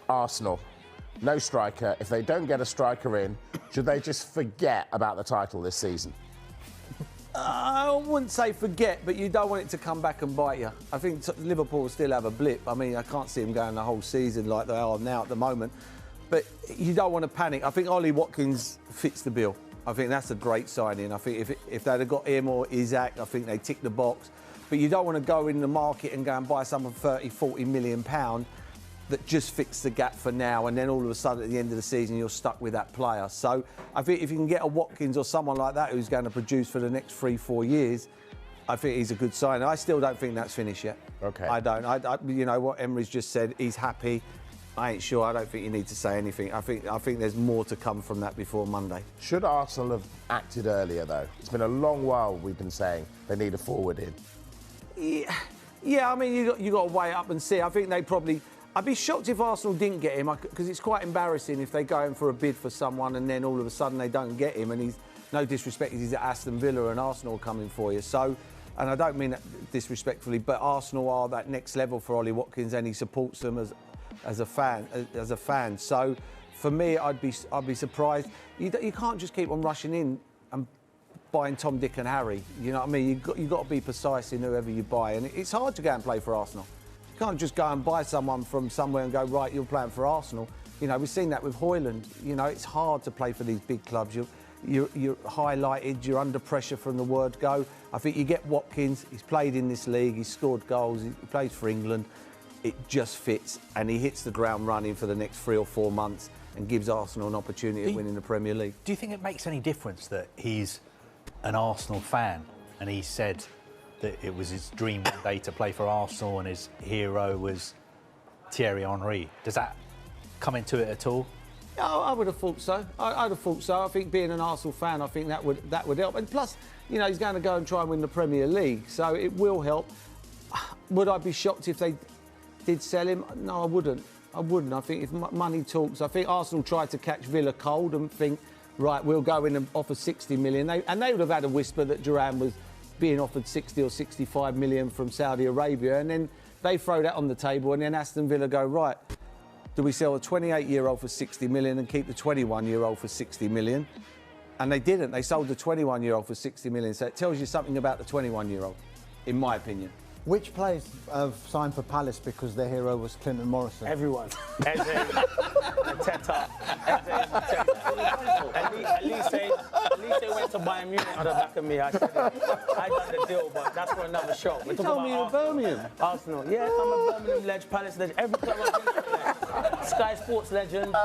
Arsenal, no striker. If they don't get a striker in, should they just forget about the title this season? I wouldn't say forget, but you don't want it to come back and bite you. I think Liverpool will still have a blip. I mean, I can't see them going the whole season like they are now at the moment. But you don't want to panic. I think Ollie Watkins fits the bill. I think that's a great signing. I think if they'd have got him or Isaac, I think they tick the box. But you don't want to go in the market and go and buy someone for 30, 40 million pound that just fits the gap for now, and then all of a sudden at the end of the season you're stuck with that player. So I think if you can get a Watkins or someone like that who's going to produce for the next 3-4 years, I think he's a good sign. I still don't think that's finished yet. Okay. I don't. You know what Emery's just said, he's happy. I ain't sure. I don't think you need to say anything. I think there's more to come from that before Monday. Should Arsenal have acted earlier, though? It's been a long while we've been saying they need a forward in. Yeah. I mean, you got to weigh up and see. I think they probably. I'd be shocked if Arsenal didn't get him, because it's quite embarrassing if they go in for a bid for someone and then all of a sudden they don't get him, and he's, no disrespect, he's at Aston Villa and Arsenal are coming for you. So, and I don't mean that disrespectfully, but Arsenal are that next level for Ollie Watkins, and he supports them as a fan. So, for me, I'd be surprised. You can't just keep on rushing in and buying Tom, Dick and Harry. You know what I mean? You've got to be precise in whoever you buy, and it's hard to go and play for Arsenal. You can't just go and buy someone from somewhere and go, right, you're playing for Arsenal. You know, we've seen that with Højlund. You know, it's hard to play for these big clubs. You're highlighted, you're under pressure from the word go. I think you get Watkins, he's played in this league, he's scored goals, he plays for England. It just fits, and he hits the ground running for the next 3 or 4 months and gives Arsenal an opportunity of winning the Premier League. Do you think it makes any difference that he's an Arsenal fan and he said that it was his dream one day to play for Arsenal and his hero was Thierry Henry? Does that come into it at all? Yeah, I would have thought so. I'd have thought so. I think being an Arsenal fan, I think that would help. And plus, you know, he's going to go and try and win the Premier League, so it will help. Would I be shocked if they did sell him? No, I wouldn't. I think if money talks, I think Arsenal tried to catch Villa cold and think, right, we'll go in and offer 60 million. And they would have had a whisper that Duran was being offered 60 or 65 million from Saudi Arabia, and then they throw that on the table, and then Aston Villa go, right, do we sell a 28-year-old for 60 million and keep the 21-year-old for 60 million? And they didn't. They sold the 21-year-old for 60 million. So it tells you something about the 21-year-old, in my opinion. Which players have signed for Palace because their hero was Clinton Morrison? Everyone. Eze, Teta. At least they went to Bayern Munich on the back of me. I said it. I done the deal, but that's for another show. You told me you're Birmingham. Arsenal. Yeah, I'm a Birmingham legend, Palace legend. Every club I've been to. Sky Sports legend.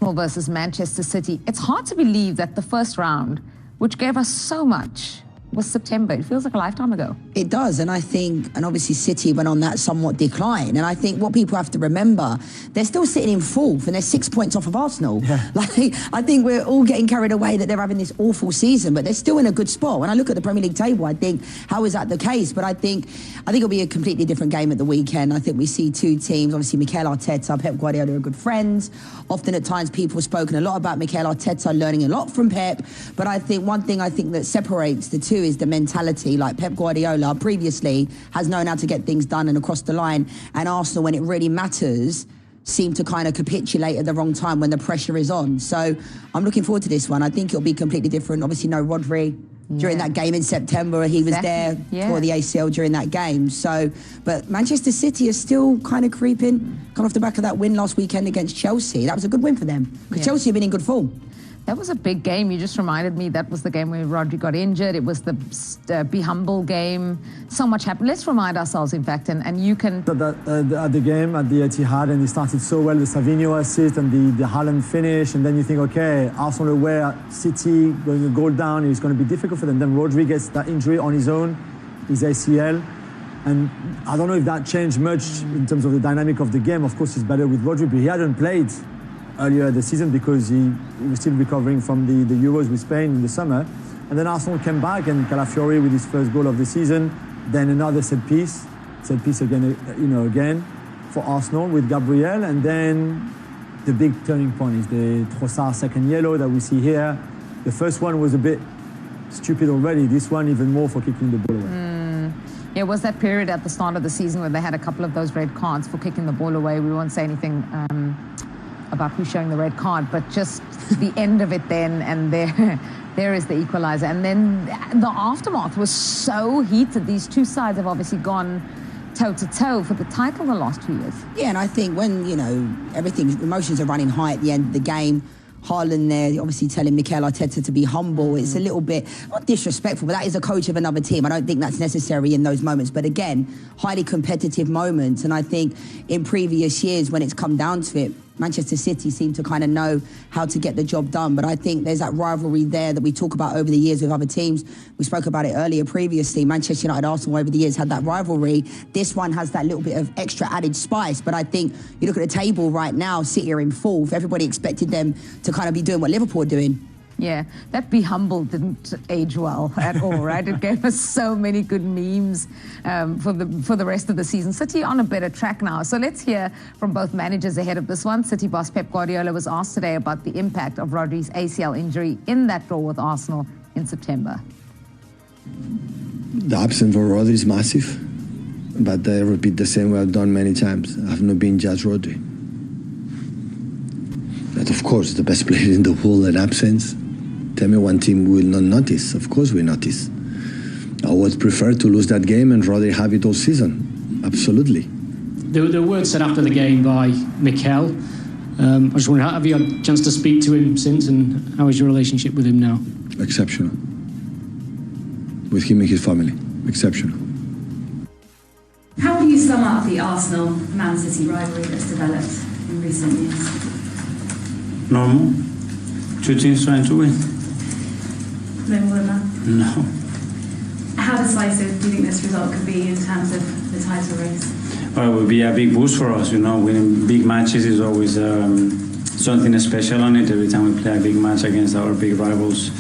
Versus Manchester City. It's hard to believe that the first round, which gave us so much, was September. It feels like a lifetime ago. It does, and I think, and obviously City went on that somewhat decline, and I think what people have to remember, they're still sitting in fourth and they're 6 points off of Arsenal. Yeah. Like, I think we're all getting carried away that they're having this awful season, but they're still in a good spot. When I look at the Premier League table, I think, how is that the case? But I think it'll be a completely different game at the weekend. I think we see two teams, obviously Mikel Arteta, Pep Guardiola are good friends. Often at times people have spoken a lot about Mikel Arteta learning a lot from Pep, but I think one thing that separates the two is the mentality. Like Pep Guardiola previously has known how to get things done and across the line, and Arsenal, when it really matters, seem to kind of capitulate at the wrong time when the pressure is on. So I'm looking forward to this one. I think it'll be completely different. Obviously no Rodri during that game in September. He was there for the ACL during that game. So, but Manchester City is still kind of creeping, coming off the back of that win last weekend against Chelsea. That was a good win for them, because Chelsea have been in good form. That was a big game. You just reminded me that was the game where Rodri got injured. It was the Be Humble game. So much happened. Let's remind ourselves, in fact, and you can... At the game at the Etihad, and he started so well, the Savinho assist and the Haaland finish, and then you think, okay, Arsenal aware, City going a goal down, it's going to be difficult for them. Then Rodri gets that injury on his own, his ACL, and I don't know if that changed much in terms of the dynamic of the game. Of course, it's better with Rodri, but he hadn't played earlier this season because he was still recovering from the Euros with Spain in the summer. And then Arsenal came back, and Calafiori with his first goal of the season, then another set piece again, again for Arsenal with Gabriel. And then the big turning point is the Trossard second yellow that we see here. The first one was a bit stupid already. This one even more for kicking the ball away. Yeah, it was that period at the start of the season where they had a couple of those red cards for kicking the ball away. We won't say anything about who's showing the red card, but just the end of it then, and there is the equaliser. And then the aftermath was so heated. These two sides have obviously gone toe-to-toe for the title the last 2 years. Yeah, and I think when, emotions are running high at the end of the game, Haaland there obviously telling Mikel Arteta to be humble. It's a little bit, not disrespectful, but that is a coach of another team. I don't think that's necessary in those moments. But again, highly competitive moments. And I think in previous years, when it's come down to it, Manchester City seem to kind of know how to get the job done. But I think there's that rivalry there that we talk about over the years with other teams. We spoke about it earlier previously. Manchester United, Arsenal over the years had that rivalry. This one has that little bit of extra added spice. But I think you look at the table right now, City are in fourth. Everybody expected them to kind of be doing what Liverpool are doing. Yeah, that be humble didn't age well at all, right? It gave us so many good memes for the rest of the season. City on a better track now. So let's hear from both managers ahead of this one. City boss Pep Guardiola was asked today about the impact of Rodri's ACL injury in that draw with Arsenal in September. The absence for Rodri is massive, but I repeat the same way I've done many times. I've not been judged Rodri. But of course, the best player in the world in absence. Tell me one team will not notice. Of course we notice. I would prefer to lose that game and rather have it all season. Absolutely. There were words said after the game by Mikel. I just wonder, have you had a chance to speak to him since, and how is your relationship with him now? Exceptional. With him and his family. Exceptional. How do you sum up the Arsenal-Man City rivalry that's developed in recent years? Normal. Two teams trying to win. No more than that? No. How decisive do you think this result could be in terms of the title race? Well, it would be a big boost for us, winning big matches is always something special on it. Every time we play a big match against our big rivals,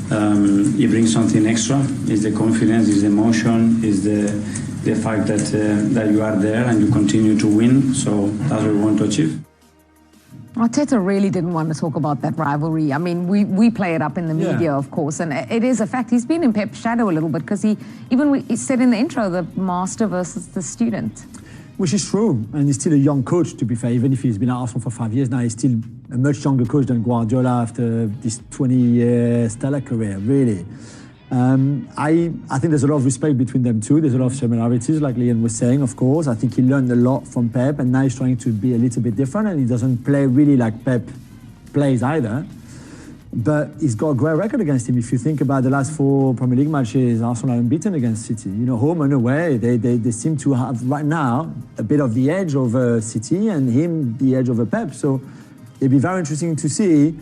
it brings something extra. It's the confidence, it's the emotion, it's the fact that you are there and you continue to win. So that's what we want to achieve. Arteta really didn't want to talk about that rivalry. I mean, we play it up in the media, of course, and it is a fact. He's been in Pep's shadow a little bit because he said in the intro, the master versus the student. Which is true, and he's still a young coach, to be fair. Even if he's been at Arsenal for 5 years now, he's still a much younger coach than Guardiola after this 20-year stellar career, really. I think there's a lot of respect between them two. There's a lot of similarities, like Liam was saying, of course. I think he learned a lot from Pep, and now he's trying to be a little bit different, and he doesn't play really like Pep plays either. But he's got a great record against him. If you think about the last 4 Premier League matches, Arsenal are unbeaten against City. Home and away, they seem to have, right now, a bit of the edge over City, and him the edge over Pep. So it'd be very interesting to see.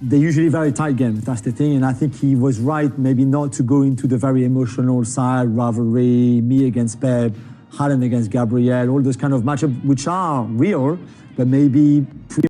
They're usually very tight games, that's the thing, and I think he was right maybe not to go into the very emotional side, rivalry, me against Pep, Haaland against Gabriel, all those kind of matchups which are real, but maybe